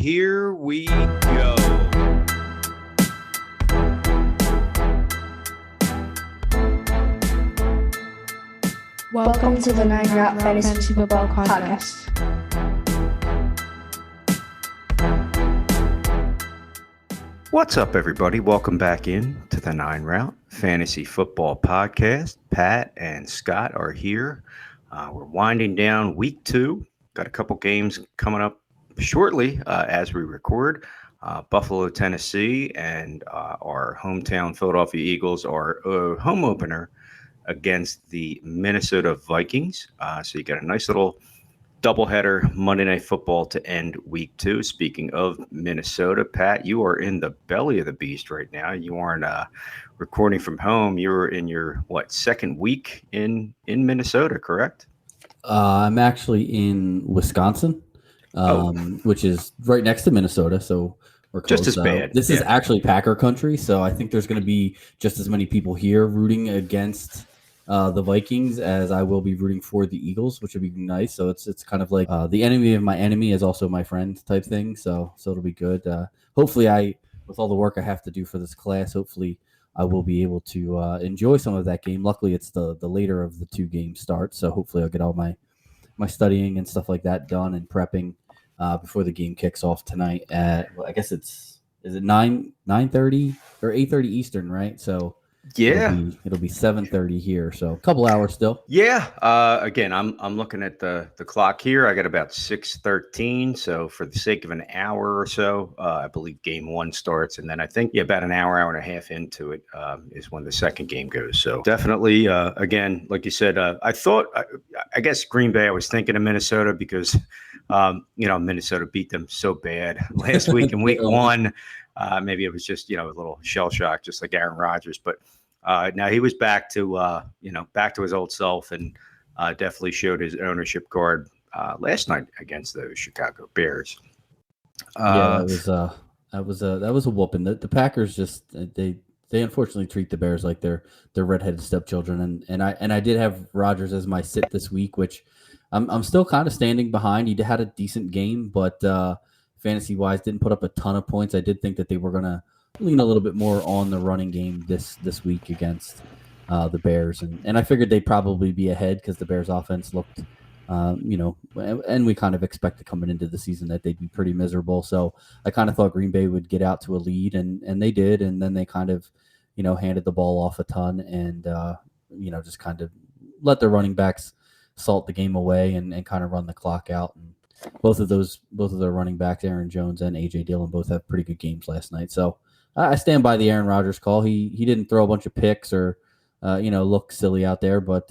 here we go. Welcome to the 9 Route Fantasy Football Podcast. What's up, everybody? Welcome back in to the 9 Route Fantasy Football Podcast. Pat and Scott are here. We're winding down week 2. Got a couple games coming up shortly as we record. Buffalo, Tennessee, and our hometown Philadelphia Eagles are home opener against the Minnesota Vikings. So you got a nice little doubleheader Monday Night Football to end week 2. Speaking of Minnesota, Pat, you are in the belly of the beast right now. You aren't recording from home. You're in your, second week in Minnesota, correct? I'm actually in Wisconsin, which is right next to Minnesota. So we're close. Just as bad. This is actually Packer country. So I think there's going to be just as many people here rooting against the Vikings as I will be rooting for the Eagles, which would be nice. So it's kind of like the enemy of my enemy is also my friend type thing. So it'll be good. Hopefully with all the work I have to do for this class, hopefully I will be able to enjoy some of that game. Luckily, it's the later of the 2 games start. So hopefully I'll get all my studying and stuff like that done and prepping before the game kicks off tonight at, I guess is it 9:30 or 8:30 Eastern, right? So yeah, it'll be 7:30 here, so a couple hours still. Yeah. Again, I'm looking at the clock here. I got about 6:13. So for the sake of an hour or so, I believe game 1 starts, and then I think about an hour and a half into it is when the second game goes. So definitely, again, like you said, I guess Green Bay. I was thinking of Minnesota because Minnesota beat them so bad last week in week 1. Maybe it was just, a little shell shock, just like Aaron Rodgers. But now he was back to his old self and definitely showed his ownership card last night against those Chicago Bears. That was a whooping. The Packers just they unfortunately treat the Bears like they're redheaded stepchildren. And I did have Rodgers as my sit this week, which I'm still kind of standing behind. He had a decent game, but fantasy-wise, didn't put up a ton of points. I did think that they were going to lean a little bit more on the running game this week against the Bears. And I figured they'd probably be ahead because the Bears' offense looked, and we kind of expected coming into the season that they'd be pretty miserable. So I kind of thought Green Bay would get out to a lead, and they did. And then they kind of, handed the ball off a ton and, just kind of let their running backs salt the game away and kind of run the clock out. And both of their running backs, Aaron Jones and A.J. Dillon, both have pretty good games last night. So I stand by the Aaron Rodgers call. He didn't throw a bunch of picks or, look silly out there. But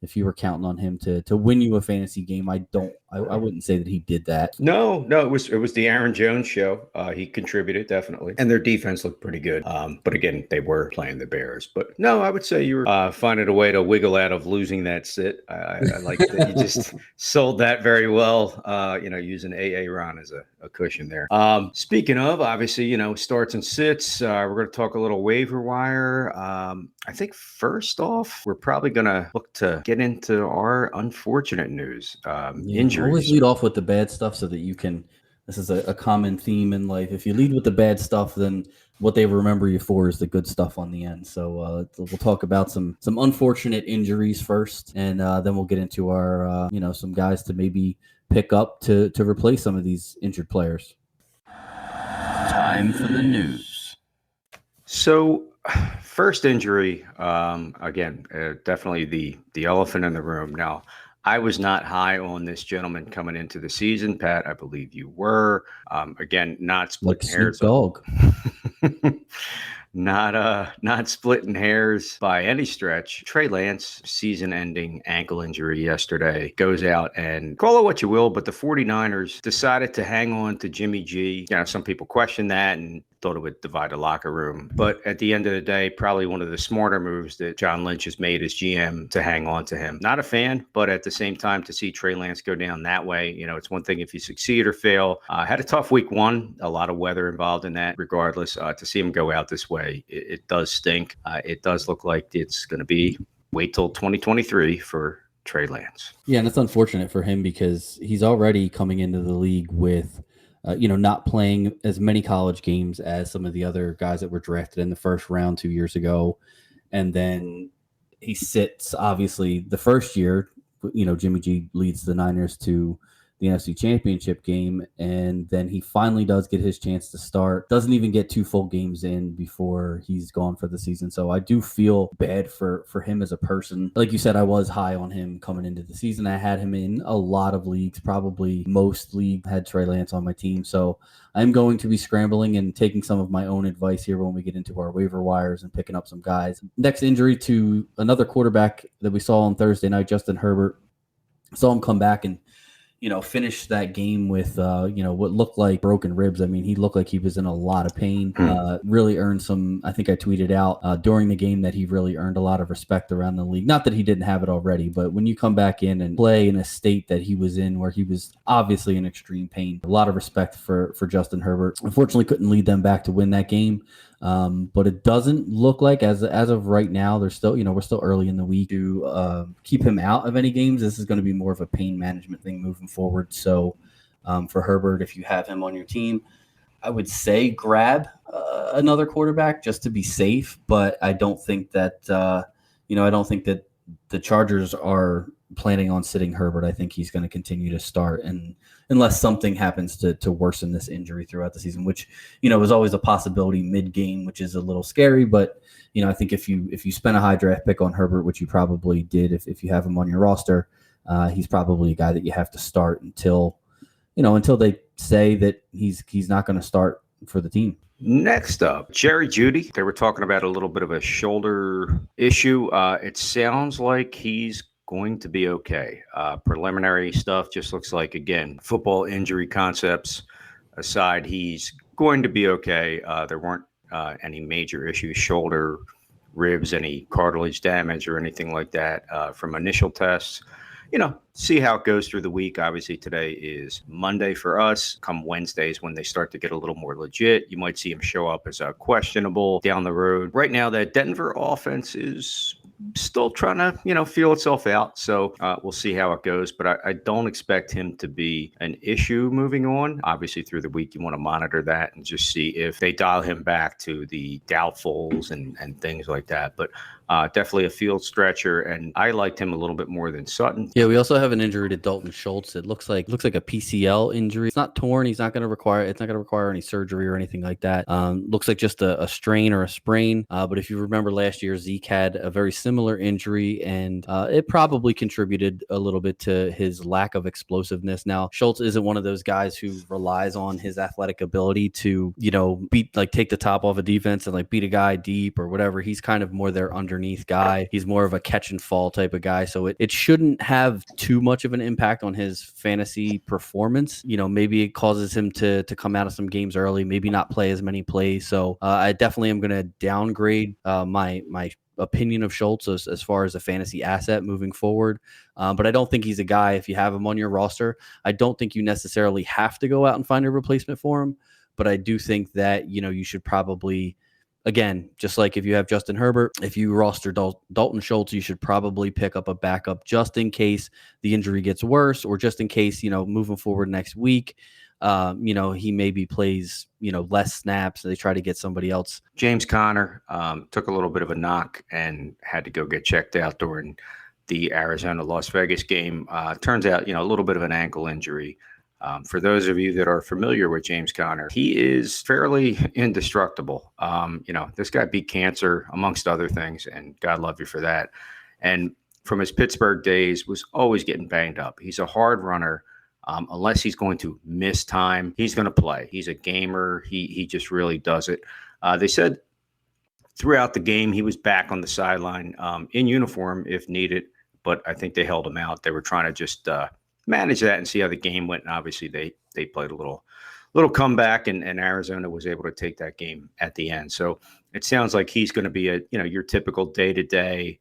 if you were counting on him to win you a fantasy game, I wouldn't say that he did that. No, it was the Aaron Jones show. He contributed definitely, and their defense looked pretty good. But again, they were playing the Bears. But no, I would say you were finding a way to wiggle out of losing that sit. I like that you just sold that very well. Using Ron as a cushion there. Speaking of, obviously, starts and sits. We're going to talk a little waiver wire. I think first off, we're probably going to look to get into our unfortunate news. Injuries. Always lead off with the bad stuff so that you can. This is a common theme in life. If you lead with the bad stuff, then what they remember you for is the good stuff on the end. So we'll talk about some unfortunate injuries first, and then we'll get into our some guys to maybe pick up to replace some of these injured players. Time for the news. So first injury, again, definitely the elephant in the room. Now, I was not high on this gentleman coming into the season. Pat, I believe you were. Again, not splitting hairs. Dog. Not splitting hairs by any stretch. Trey Lance, season-ending ankle injury yesterday, goes out, and call it what you will, but the 49ers decided to hang on to Jimmy G. Some people question that and thought it would divide the locker room. But at the end of the day, probably one of the smarter moves that John Lynch has made as GM to hang on to him. Not a fan, but at the same time, to see Trey Lance go down that way, it's one thing if you succeed or fail. Had a tough week 1, a lot of weather involved in that. Regardless, to see him go out this way, it does stink. It does look like it's going to be wait till 2023 for Trey Lance. Yeah, and it's unfortunate for him because he's already coming into the league with not playing as many college games as some of the other guys that were drafted in the first round 2 years ago. And then he sits, obviously, the first year, Jimmy G leads the Niners to the NFC Championship game, and then he finally does get his chance to start. Doesn't even get 2 full games in before he's gone for the season. So I do feel bad for him as a person. Like you said, I was high on him coming into the season. I had him in a lot of leagues, probably most leagues had Trey Lance on my team. So I'm going to be scrambling and taking some of my own advice here when we get into our waiver wires and picking up some guys. Next injury to another quarterback that we saw on Thursday night, Justin Herbert. Saw him come back and finish that game with, what looked like broken ribs. I mean, he looked like he was in a lot of pain. Really earned some, I think I tweeted out during the game that he really earned a lot of respect around the league. Not that he didn't have it already, but when you come back in and play in a state that he was in where he was obviously in extreme pain, a lot of respect for Justin Herbert. Unfortunately, couldn't lead them back to win that game. But it doesn't look like as of right now, there's still, we're still early in the week to keep him out of any games. This is going to be more of a pain management thing moving forward. So for Herbert, if you have him on your team, I would say grab another quarterback just to be safe. But I don't think that, the Chargers are planning on sitting Herbert. I think he's going to continue to start, and unless something happens to worsen this injury throughout the season, which is always a possibility mid-game, which is a little scary. But I think if you spend a high draft pick on Herbert, which you probably did if you have him on your roster, he's probably a guy that you have to start until they say that he's not going to start for the team. Next up, Jerry Jeudy. They were talking about a little bit of a shoulder issue. It sounds like he's going to be okay. Preliminary stuff just looks like, again, football injury concepts aside, he's going to be okay. There weren't any major issues, shoulder, ribs, any cartilage damage or anything like that from initial tests. See how it goes through the week. Obviously, today is Monday for us. Come Wednesdays when they start to get a little more legit, you might see him show up as a questionable down the road. Right now, that Denver offense is still trying to, feel itself out. So we'll see how it goes. But I don't expect him to be an issue moving on. Obviously, through the week, you want to monitor that and just see if they dial him back to the doubtfuls and things like that. But definitely a field stretcher, and I liked him a little bit more than Sutton. Yeah, we also have an injury to Dalton Schultz. It looks like a PCL injury. It's not torn. It's not going to require any surgery or anything like that. Looks like just a strain or a sprain. But if you remember last year, Zeke had a very similar injury, and it probably contributed a little bit to his lack of explosiveness. Now, Schultz isn't one of those guys who relies on his athletic ability to, take the top off a defense and beat a guy deep or whatever. He's kind of more their underneath guy. He's more of a catch and fall type of guy. So it shouldn't have too much of an impact on his fantasy performance. Maybe it causes him to come out of some games early, maybe not play as many plays. So I definitely am going to downgrade my opinion of Schultz as far as a fantasy asset moving forward. But I don't think he's a guy, if you have him on your roster, I don't think you necessarily have to go out and find a replacement for him. But I do think that, you should probably, again, just like if you have Justin Herbert, if you roster Dalton Schultz, you should probably pick up a backup just in case the injury gets worse, or just in case, moving forward next week, he maybe plays, less snaps. They try to get somebody else. James Conner took a little bit of a knock and had to go get checked out during the Arizona-Las Vegas game. Turns out, a little bit of an ankle injury. For those of you that are familiar with James Conner, he is fairly indestructible. This guy beat cancer, amongst other things, and God love you for that. And from his Pittsburgh days, was always getting banged up. He's a hard runner. Unless he's going to miss time, he's going to play. He's a gamer. He just really does it. They said throughout the game, he was back on the sideline in uniform if needed, but I think they held him out. They were trying to just manage that and see how the game went. And obviously they played a little comeback, and Arizona was able to take that game at the end. So it sounds like he's going to be your typical day-to-day,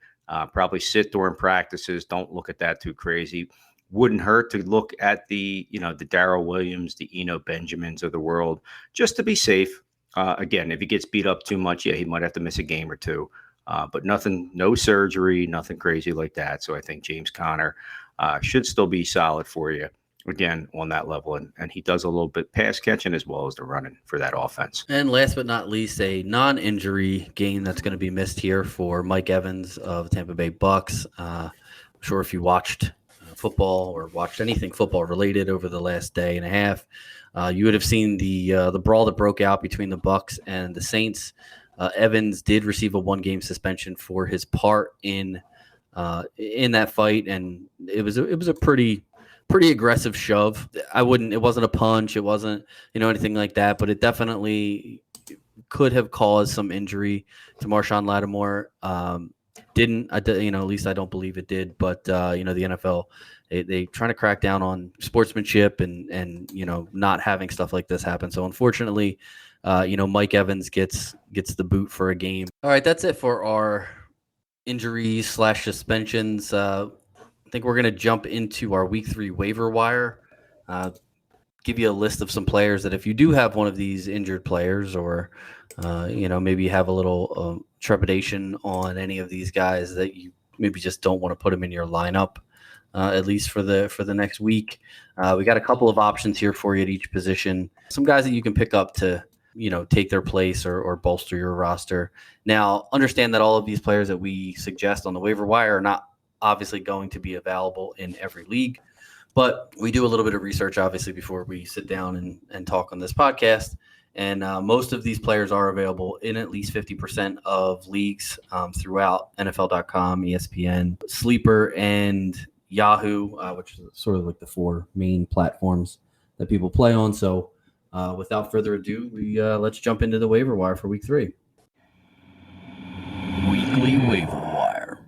probably sit during practices. Don't look at that too crazy. Wouldn't hurt to look at the Darrell Williams, the Eno Benjamins of the world, just to be safe. Again, if he gets beat up too much, he might have to miss a game or two. But no surgery, nothing crazy like that. So I think James Conner should still be solid for you again on that level, and he does a little bit pass catching as well as the running for that offense. And last but not least, a non-injury game that's going to be missed here for Mike Evans of the Tampa Bay Bucks. I'm sure if you watched football or watched anything football related over the last day and a half, you would have seen the brawl that broke out between the Bucks and the Saints. Evans did receive a 1-game suspension for his part in that fight, and it was a pretty aggressive shove. It wasn't a punch, it wasn't anything like that, but it definitely could have caused some injury to Marshawn Lattimore. Didn't, at least I don't believe it did, but the NFL, they trying to crack down on sportsmanship and not having stuff like this happen. So unfortunately, Mike Evans gets the boot for a game. All right, that's it for our injuries / suspensions. I think we're going to jump into our week 3 waiver wire. Give you a list of some players that if you do have one of these injured players, or maybe you have a little trepidation on any of these guys, that you maybe just don't want to put them in your lineup, at least for the next week. We got a couple of options here for you at each position. Some guys that you can pick up to take their place or bolster your roster. Now, understand that all of these players that we suggest on the waiver wire are not obviously going to be available in every league, but we do a little bit of research, obviously, before we sit down and talk on this podcast. And most of these players are available in at least 50% of leagues throughout NFL.com, ESPN, Sleeper, and Yahoo, which is sort of like the 4 main platforms that people play on. So without further ado, let's jump into the waiver wire for week 3. Weekly waiver wire.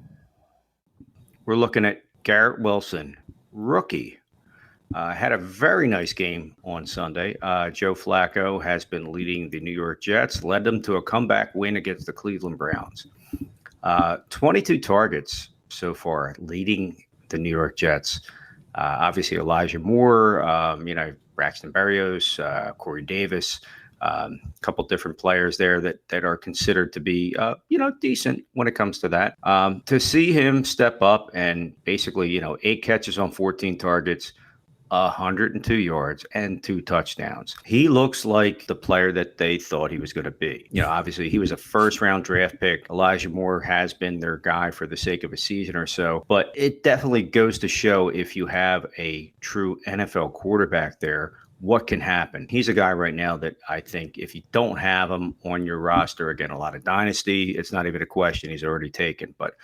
We're looking at Garett Wilson, rookie. Had a very nice game on Sunday. Joe Flacco has been leading the New York Jets, led them to a comeback win against the Cleveland Browns. 22 targets so far, leading the New York Jets. Obviously, Elijah Moore, Braxton Berrios, Corey Davis, a couple different players there that are considered to be, decent when it comes to that. To see him step up and basically, 8 catches on 14 targets, 102 yards and 2 touchdowns. He looks like the player that they thought he was going to be. Obviously he was a first-round draft pick. Elijah Moore has been their guy for the sake of a season or so, but it definitely goes to show if you have a true NFL quarterback there, what can happen. He's a guy right now that I think if you don't have him on your roster, again, a lot of dynasty, it's not even a question. He's already taken. But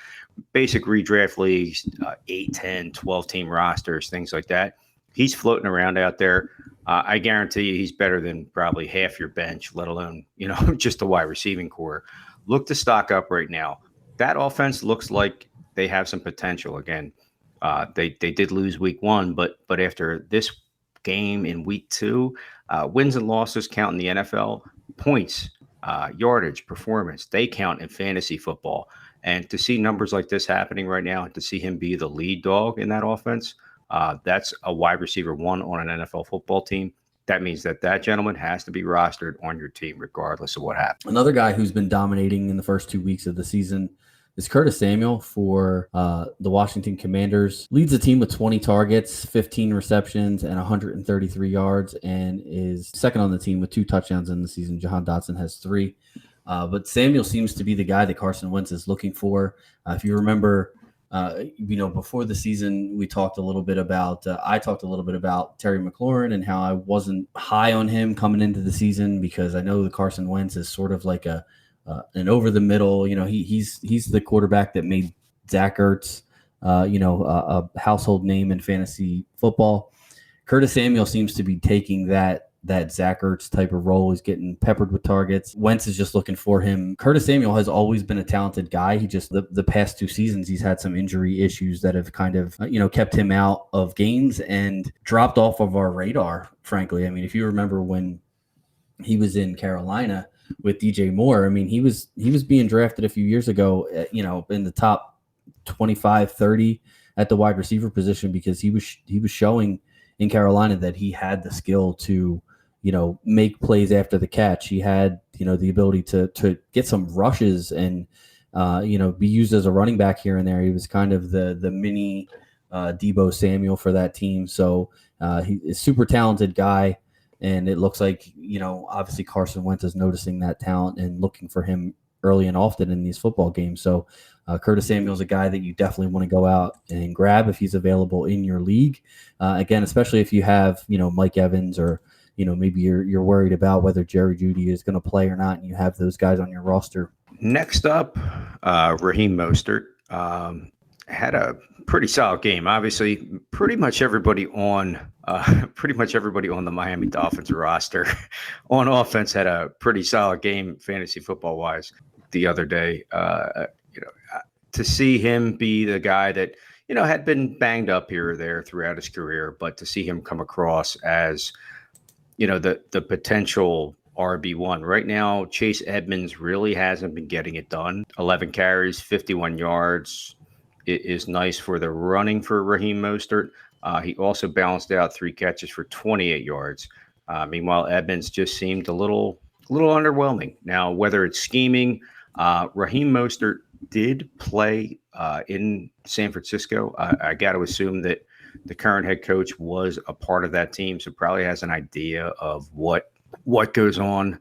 basic redraft leagues, 8, 10, 12-team rosters, things like that, he's floating around out there. I guarantee you he's better than probably half your bench, let alone, just the wide receiving core. Look to stock up right now. That offense looks like they have some potential. Again, they did lose week 1, but after this game in week 2, wins and losses count in the NFL, points, yardage, performance, they count in fantasy football. And to see numbers like this happening right now, and to see him be the lead dog in that offense, that's a wide receiver 1 on an NFL football team. That means that gentleman has to be rostered on your team regardless of what happens. Another guy who's been dominating in the first 2 weeks of the season is Curtis Samuel for the Washington Commanders. Leads the team with 20 targets, 15 receptions, and 133 yards, and is second on the team with 2 touchdowns in the season. Jahan Dotson has 3. But Samuel seems to be the guy that Carson Wentz is looking for. If you remember, before the season, I talked a little bit about Terry McLaurin and how I wasn't high on him coming into the season because I know that Carson Wentz is sort of like an over the middle. He's the quarterback that made Zach Ertz, a household name in fantasy football. Curtis Samuel seems to be taking that Zach Ertz type of role. He's getting peppered with targets. Wentz is just looking for him. Curtis Samuel has always been a talented guy. He just the past 2 seasons he's had some injury issues that have kind of kept him out of games and dropped off of our radar, frankly. I mean, if you remember when he was in Carolina with DJ Moore, I mean, he was being drafted a few years ago, in the top 25, 30 at the wide receiver position because he was showing in Carolina that he had the skill to make plays after the catch. He had, the ability to get some rushes and, be used as a running back here and there. He was kind of the mini Debo Samuel for that team. So He's a super talented guy, and it looks like, obviously Carson Wentz is noticing that talent and looking for him early and often in these football games. So Curtis Samuel's a guy that you definitely want to go out and grab if he's available in your league. Again, especially if you have, Mike Evans, or, maybe you're worried about whether Jerry Jeudy is going to play or not, and you have those guys on your roster. Next up, Raheem Mostert had a pretty solid game. Obviously, pretty much everybody on the Miami Dolphins roster on offense had a pretty solid game, fantasy football wise, the other day. To see him be the guy that had been banged up here or there throughout his career, but to see him come across as the potential RB1 right now, Chase Edmonds really hasn't been getting it done. 11 carries, 51 yards. It is nice for the running for Raheem Mostert. He also balanced out 3 catches for 28 yards. Meanwhile, Edmonds just seemed a little underwhelming. Now, whether it's scheming, Raheem Mostert did play in San Francisco. I got to assume that the current head coach was a part of that team, so probably has an idea of what goes on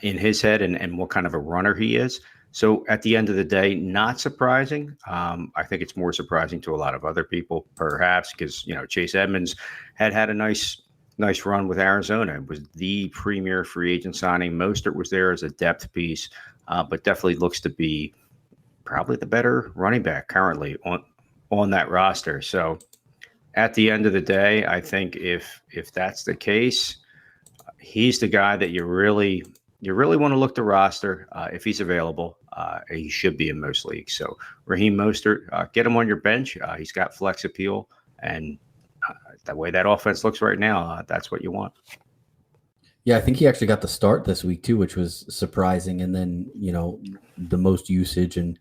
in his head and what kind of a runner he is. So at the end of the day, not surprising. I think it's more surprising to a lot of other people, perhaps, because Chase Edmonds had a nice run with Arizona. It was the premier free agent signing. Mostert was there as a depth piece, but definitely looks to be probably the better running back currently on that roster. So at the end of the day, I think if that's the case, he's the guy that you really want to look to roster if he's available. He should be in most leagues. So Raheem Mostert, get him on your bench. He's got flex appeal, and the way that offense looks right now, that's what you want. Yeah, I think he actually got the start this week too, which was surprising. And then, the most usage. And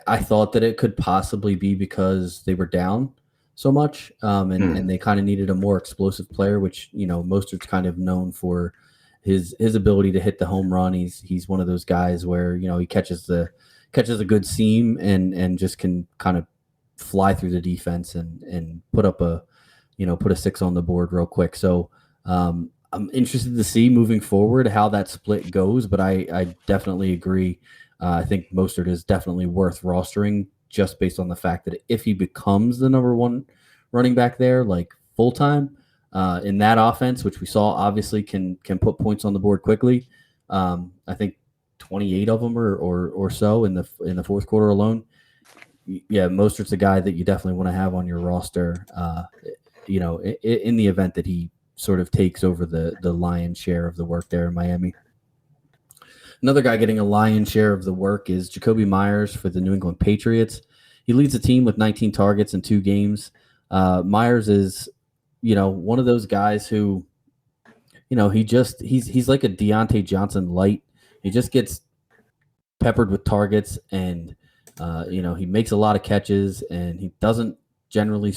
I thought that it could possibly be because they were down so much, and they kind of needed a more explosive player, which, Mostert's kind of known for his ability to hit the home run. He's one of those guys where, he catches a good seam and just can kind of fly through the defense and put a 6 on the board real quick. So I'm interested to see moving forward how that split goes, but I definitely agree. I think Mostert is definitely worth rostering just based on the fact that if he becomes the number one running back there, like full time in that offense, which we saw obviously can put points on the board quickly. I think 28 of them or so in the fourth quarter alone. Yeah, Mostert's a guy that you definitely want to have on your roster. In the event that he sort of takes over the lion's share of the work there in Miami. Another guy getting a lion's share of the work is Jacoby Myers for the New England Patriots. He leads the team with 19 targets in 2 games. Myers is, one of those guys who, he's like a Deontay Johnson light. He just gets peppered with targets, and he makes a lot of catches, and he doesn't generally,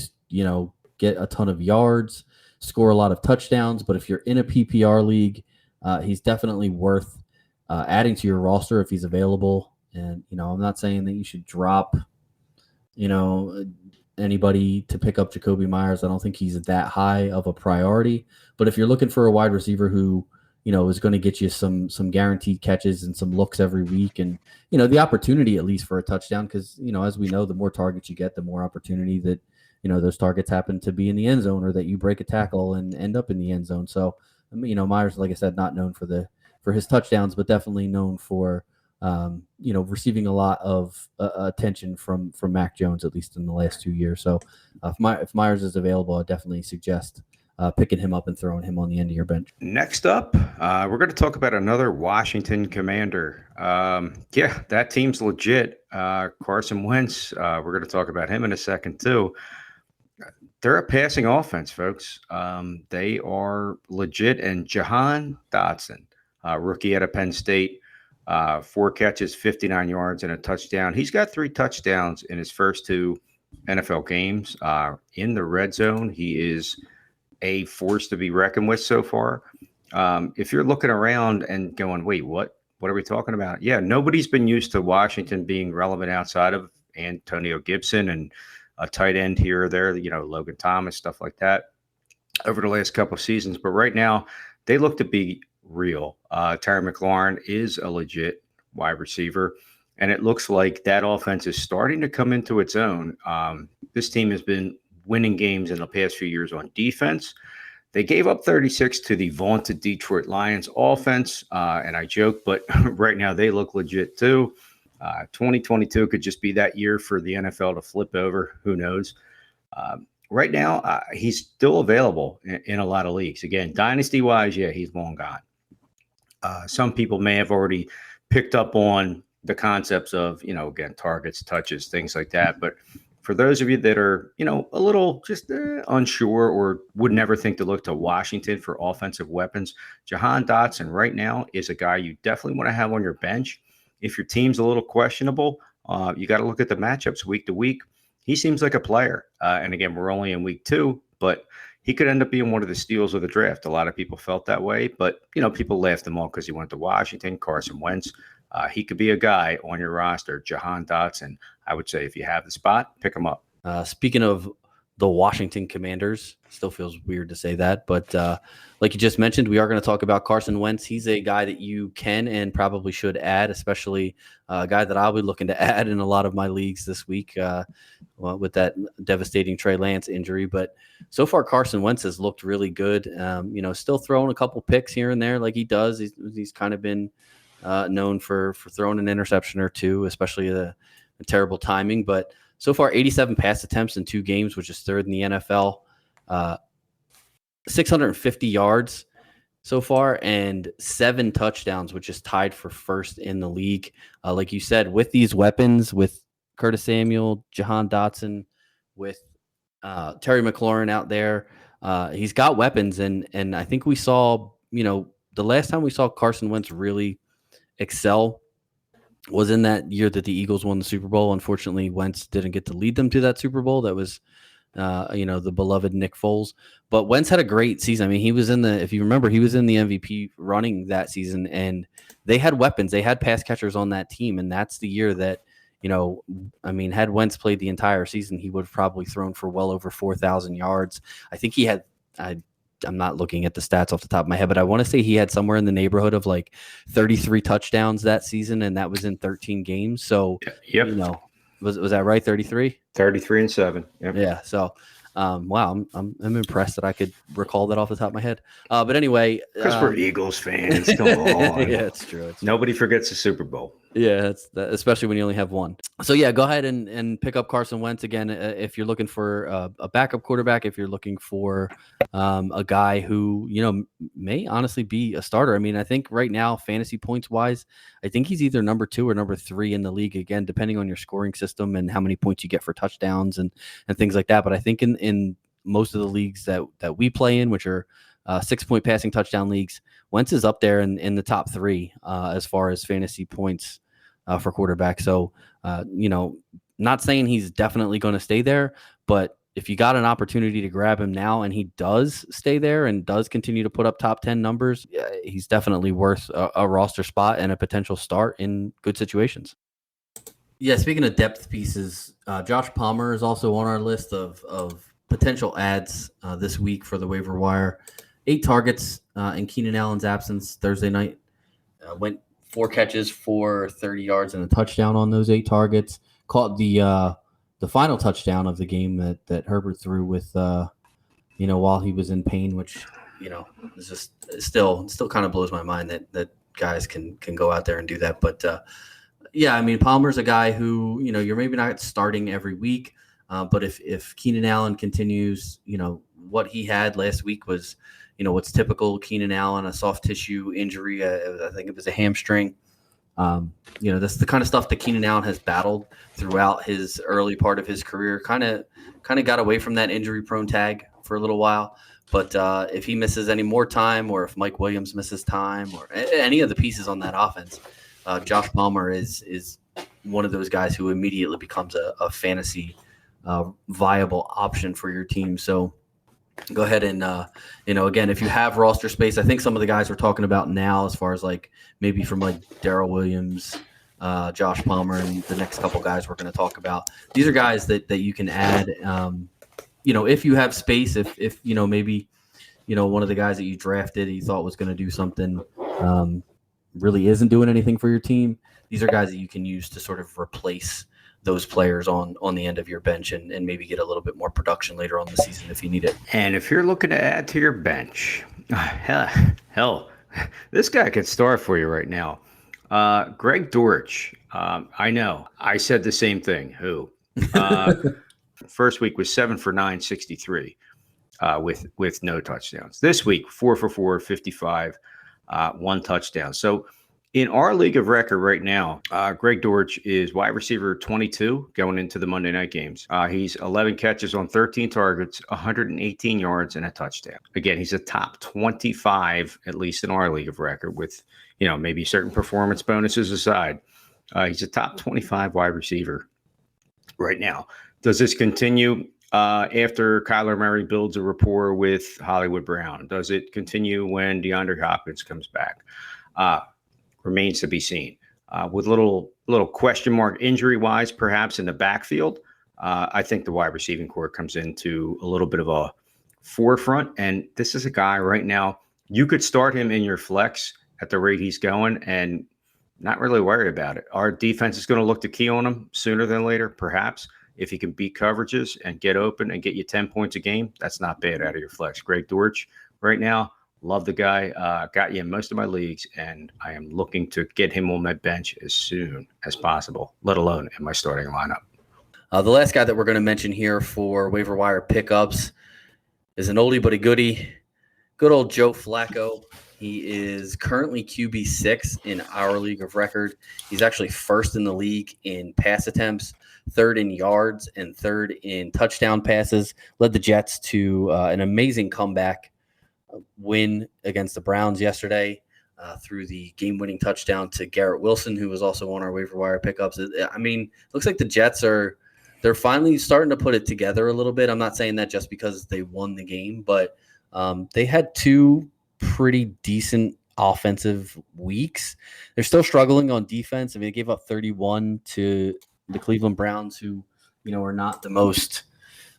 get a ton of yards, score a lot of touchdowns. But if you're in a PPR league, he's definitely worth adding to your roster if he's available. And, I'm not saying that you should drop, anybody to pick up Jacoby Myers. I don't think he's that high of a priority. But if you're looking for a wide receiver who, is going to get you some guaranteed catches and some looks every week, and, the opportunity at least for a touchdown, because, as we know, the more targets you get, the more opportunity that, those targets happen to be in the end zone, or that you break a tackle and end up in the end zone. So, Myers, like I said, not known for his touchdowns, but definitely known for, receiving a lot of attention from Mac Jones, at least in the last 2 years. So if Myers is available, I definitely suggest picking him up and throwing him on the end of your bench. Next up, we're going to talk about another Washington Commander. That team's legit. Carson Wentz, we're going to talk about him in a second too. They're a passing offense, folks. They are legit. And Jahan Dotson, rookie out of Penn State, 4 catches, 59 yards, and a touchdown. He's got 3 touchdowns in his first 2 NFL games. In the red zone, he is a force to be reckoned with so far. If you're looking around and going, wait, what are we talking about? Yeah, nobody's been used to Washington being relevant outside of Antonio Gibson and a tight end here or there, Logan Thomas, stuff like that. over the last couple of seasons. But right now, they look to be real. Terry McLaurin is a legit wide receiver, and it looks like that offense is starting to come into its own. This team has been winning games in the past few years on defense. They gave up 36 to the vaunted Detroit Lions offense, and I joke, but right now they look legit too. 2022 could just be that year for the NFL to flip over. Who knows? Right now, he's still available in a lot of leagues. Again, dynasty-wise, yeah, he's long gone. Some people may have already picked up on the concepts of, again, targets, touches, things like that. But for those of you that are, a little just unsure or would never think to look to Washington for offensive weapons, Jahan Dotson right now is a guy you definitely want to have on your bench. If your team's a little questionable, you got to look at the matchups week to week. He seems like a player. And again, we're only in week 2, but he could end up being one of the steals of the draft. A lot of people felt that way, but, people laughed him off because he went to Washington, Carson Wentz. He could be a guy on your roster, Jahan Dotson. I would say if you have the spot, pick him up. Speaking of the Washington Commanders, still feels weird to say that, but like you just mentioned, we are going to talk about Carson Wentz. He's a guy that you can and probably should add, especially a guy that I'll be looking to add in a lot of my leagues this week with that devastating Trey Lance injury. But so far, Carson Wentz has looked really good. Still throwing a couple picks here and there like he does. He's kind of been known for throwing an interception or two, especially the terrible timing. But so far, 87 pass attempts in 2 games, which is 3rd in the NFL. 650 yards so far and 7 touchdowns, which is tied for 1st in the league. Like you said, with these weapons, with Curtis Samuel, Jahan Dotson, with Terry McLaurin out there, he's got weapons. And I think we saw, the last time we saw Carson Wentz really excel was in that year that the Eagles won the Super Bowl. Unfortunately, Wentz didn't get to lead them to that Super Bowl. That was, the beloved Nick Foles. But Wentz had a great season. I mean, he was if you remember, he was in the MVP running that season, and they had weapons. They had pass catchers on that team, and that's the year that, had Wentz played the entire season, he would have probably thrown for well over 4,000 yards. I think he had I'm not looking at the stats off the top of my head, but I want to say he had somewhere in the neighborhood of like 33 touchdowns that season, and that was in 13 games. So, yep. Was that right? 33? 33 and 7. Yep. Yeah. So, wow, I'm impressed that I could recall that off the top of my head. But anyway, because we're Eagles fans. Come on. Yeah, it's true. Nobody forgets the Super Bowl. Yeah, especially when you only have one. So yeah, go ahead and pick up Carson Wentz again if you're looking for a backup quarterback. If you're looking for a guy who may honestly be a starter. I mean, I think right now, fantasy points wise, I think he's either number 2 or number 3 in the league. Again, depending on your scoring system and how many points you get for touchdowns and things like that. But I think in most of the leagues that we play in, which are 6-point passing touchdown leagues, Wentz is up there in the top 3 as far as fantasy points for quarterback. So, not saying he's definitely going to stay there, but if you got an opportunity to grab him now and he does stay there and does continue to put up top 10 numbers, he's definitely worth a roster spot and a potential start in good situations. Yeah, speaking of depth pieces, Josh Palmer is also on our list of potential ads this week for the waiver wire. 8 targets in Keenan Allen's absence Thursday night. Went 4 catches for 30 yards and a touchdown on those 8 targets. Caught the final touchdown of the game that Herbert threw with while he was in pain, which is just still kind of blows my mind that guys can go out there and do that. But Palmer's a guy who you're maybe not starting every week, but if Keenan Allen continues, what he had last week was what's typical Keenan Allen, a soft tissue injury. I think it was a hamstring. That's the kind of stuff that Keenan Allen has battled throughout his early part of his career. Kind of got away from that injury-prone tag for a little while. But if he misses any more time, or if Mike Williams misses time, or any of the pieces on that offense, Josh Palmer is one of those guys who immediately becomes a fantasy viable option for your team. So go ahead and, again, if you have roster space, I think some of the guys we're talking about now, as far as like maybe from like Darrell Williams, Josh Palmer, and the next couple guys we're going to talk about, these are guys that you can add, if you have space, if maybe one of the guys that you drafted, you thought was going to do something, really isn't doing anything for your team. These are guys that you can use to sort of replace those players on the end of your bench and maybe get a little bit more production later on the season if you need it. And if you're looking to add to your bench, hell, this guy could start for you right now. Greg Dortch. I know. I said the same thing. Who? First week was 7 for 9, 63 with no touchdowns. This week, 4 for 4, 55, 1 touchdown. So in our league of record right now, Greg Dortch is wide receiver 22 going into the Monday night games. He's 11 catches on 13 targets, 118 yards, and a touchdown. Again, he's a top 25, at least in our league of record, with maybe certain performance bonuses aside. He's a top 25 wide receiver right now. Does this continue after Kyler Murray builds a rapport with Hollywood Brown? Does it continue when DeAndre Hopkins comes back? Remains to be seen. With little question mark injury-wise, perhaps in the backfield, I think the wide receiving core comes into a little bit of a forefront. And this is a guy right now, you could start him in your flex at the rate he's going and not really worry about it. Our defense is going to look to key on him sooner than later, perhaps. If he can beat coverages and get open and get you 10 points a game, that's not bad out of your flex. Greg Dortch right now, love the guy. Got you in most of my leagues, and I am looking to get him on my bench as soon as possible, let alone in my starting lineup. The last guy that we're going to mention here for waiver wire pickups is an oldie but a goodie. Good old Joe Flacco. He is currently QB6 in our league of record. He's actually first in the league in pass attempts, third in yards, and third in touchdown passes. Led the Jets to an amazing comeback win against the Browns yesterday through the game-winning touchdown to Garett Wilson, who was also on our waiver wire pickups. I mean, looks like the Jets they're finally starting to put it together a little bit. I'm not saying that just because they won the game, but they had 2 pretty decent offensive weeks. They're still struggling on defense. I mean, they gave up 31 to the Cleveland Browns, who, are not the most,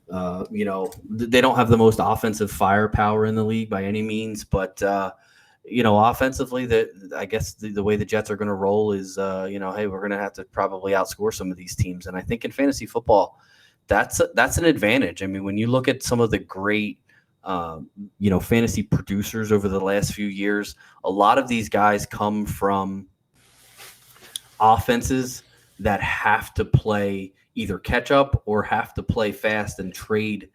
they don't have the most offensive firepower in the league by any means. But, offensively, I guess the way the Jets are going to roll is, hey, we're going to have to probably outscore some of these teams. And I think in fantasy football, that's an advantage. I mean, when you look at some of the great fantasy producers over the last few years, a lot of these guys come from offenses that have to play either catch up or have to play fast and trade,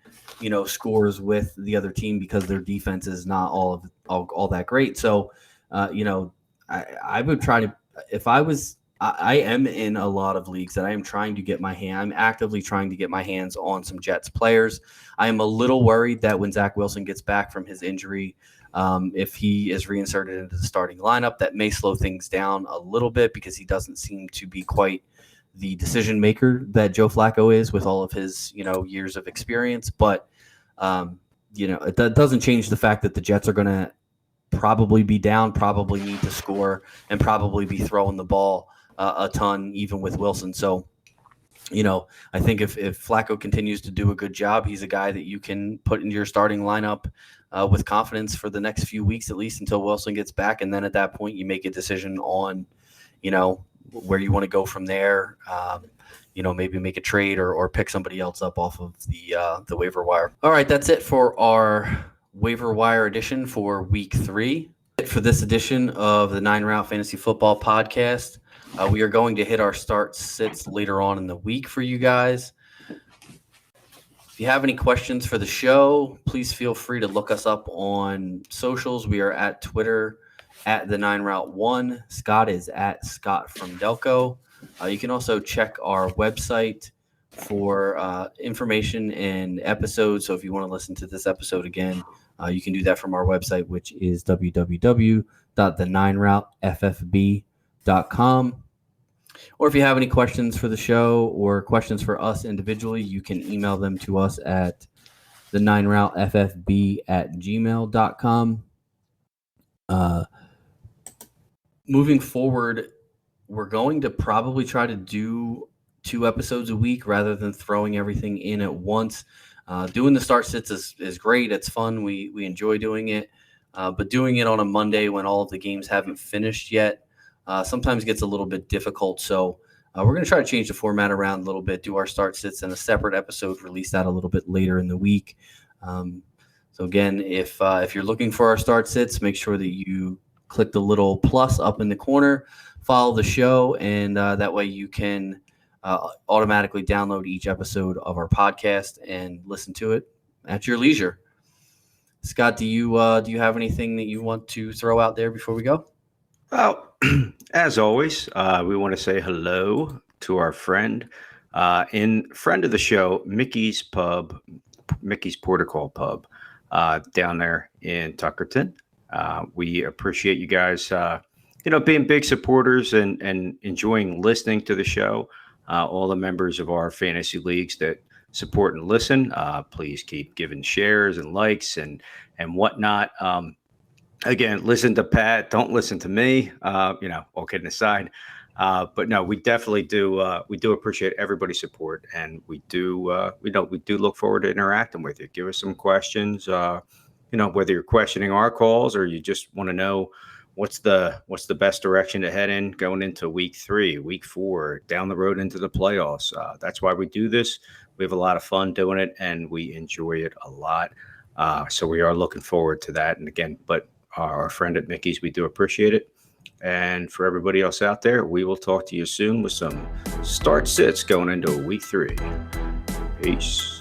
scores with the other team because their defense is not all that great. So, I would try to, if I am in a lot of leagues that I'm actively trying to get my hands on some Jets players. I am a little worried that when Zach Wilson gets back from his injury, if he is reinserted into the starting lineup, that may slow things down a little bit because he doesn't seem to be quite the decision maker that Joe Flacco is with all of his, years of experience. But, it doesn't change the fact that the Jets are going to probably be down, probably need to score, and probably be throwing the ball a ton, even with Wilson. So, I think if Flacco continues to do a good job, he's a guy that you can put into your starting lineup with confidence for the next few weeks, at least until Wilson gets back. And then at that point, you make a decision on, where you want to go from there. Maybe make a trade or pick somebody else up off of the waiver wire. All right, that's it for our waiver wire edition for week 3. For this edition of the 9 Route Fantasy Football Podcast. We are going to hit our start sits later on in the week for you guys. If you have any questions for the show, please feel free to look us up on socials. We are at Twitter at the 9 Route 1. Scott is at Scott from Delco. You can also check our website for information and episodes. So if you want to listen to this episode again, you can do that from our website, which is www.the9routeffb.com. Or if you have any questions for the show or questions for us individually, you can email them to us at the9routeffb@gmail.com. Moving forward, we're going to probably try to do 2 episodes a week rather than throwing everything in at once. Doing the start sits is great. It's fun. We enjoy doing it. But doing it on a Monday when all of the games haven't finished yet sometimes gets a little bit difficult. So we're going to try to change the format around a little bit, do our start sits in a separate episode, release that a little bit later in the week. So again, if you're looking for our start sits, make sure that you click the little plus up in the corner, follow the show, and that way you can automatically download each episode of our podcast and listen to it at your leisure. Scott, do you have anything that you want to throw out there before we go? Well, as always, we want to say hello to our friend of the show, Mickey's Protocol Pub, down there in Tuckerton. We appreciate you guys, being big supporters and enjoying listening to the show. All the members of our fantasy leagues that support and listen, please keep giving shares and likes and whatnot. Again, listen to Pat. Don't listen to me. All kidding aside. But no, we definitely do. We do appreciate everybody's support, and we do look forward to interacting with you. Give us some questions. Whether you're questioning our calls or you just want to know what's the best direction to head in going into week 3, week 4, down the road into the playoffs. That's why we do this. We have a lot of fun doing it, and we enjoy it a lot. So we are looking forward to that. And again, but our friend at Mickey's, we do appreciate it. And for everybody else out there, we will talk to you soon with some start sits going into week 3. Peace.